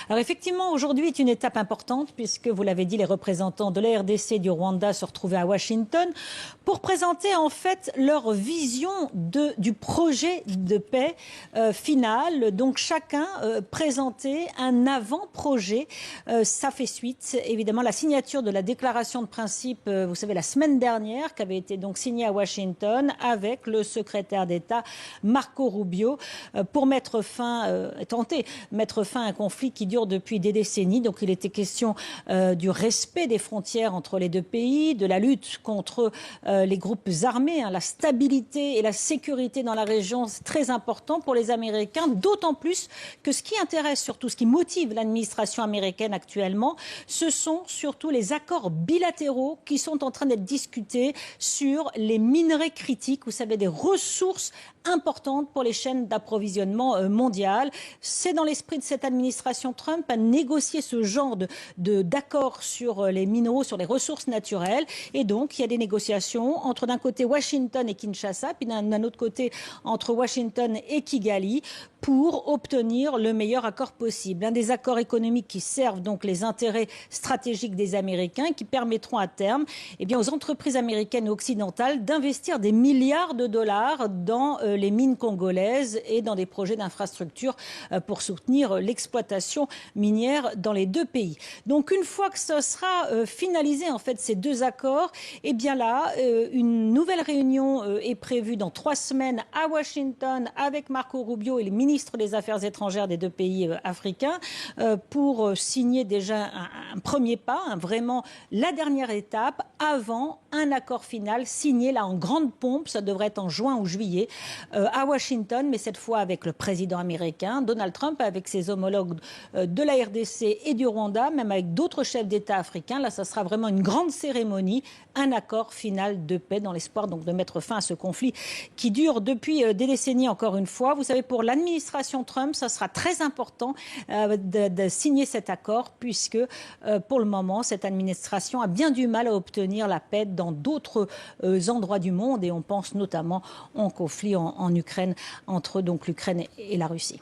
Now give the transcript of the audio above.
Alors effectivement, aujourd'hui est une étape importante puisque, vous l'avez dit, les représentants de la RDC et du Rwanda se retrouvaient à Washington pour présenter en fait leur vision du projet de paix final. Donc chacun présentait un avant-projet. Ça fait suite, évidemment, la signature de la déclaration de principe, vous savez, la semaine dernière, qui avait été donc signée à Washington avec le secrétaire d'État Marco Rubio pour tenter mettre fin à un conflit qui dure depuis des décennies. Donc il était question du respect des frontières entre les deux pays, de la lutte contre les groupes armés, la stabilité et la sécurité dans la région, c'est très important pour les Américains, d'autant plus que ce qui intéresse surtout, ce qui motive l'administration américaine actuellement, ce sont surtout les accords bilatéraux qui sont en train d'être discutés sur les minerais critiques, vous savez, des ressources importantes pour les chaînes d'approvisionnement mondiales. C'est dans l'esprit de cette administration Trump à négocier ce genre d'accords sur les minéraux, sur les ressources naturelles. Et donc, il y a des négociations entre d'un côté Washington et Kinshasa, puis d'un autre côté entre Washington et Kigali, pour obtenir le meilleur accord possible. Des accords économiques qui servent donc les intérêts stratégiques des Américains, qui permettront à terme aux entreprises américaines et occidentales d'investir des milliards de dollars dans les mines congolaises et dans des projets d'infrastructure pour soutenir l'exploitation minière dans les deux pays. Donc une fois que ce sera finalisé en fait ces deux accords, une nouvelle réunion est prévue dans 3 semaines à Washington avec Marco Rubio et les ministres des Affaires étrangères des deux pays africains pour signer déjà un premier pas, vraiment la dernière étape avant un accord final signé là en grande pompe. Ça devrait être en juin ou juillet à Washington, mais cette fois avec le président américain Donald Trump, avec ses homologues de la RDC et du Rwanda, même avec d'autres chefs d'État africains. Là, ça sera vraiment une grande cérémonie, un accord final de paix dans l'espoir donc de mettre fin à ce conflit qui dure depuis des décennies. Encore une fois, vous savez, pour l'administration Trump, ça sera très important de signer cet accord puisque pour le moment, cette administration a bien du mal à obtenir la paix dans d'autres endroits du monde, et on pense notamment au conflit en Ukraine entre donc l'Ukraine et la Russie.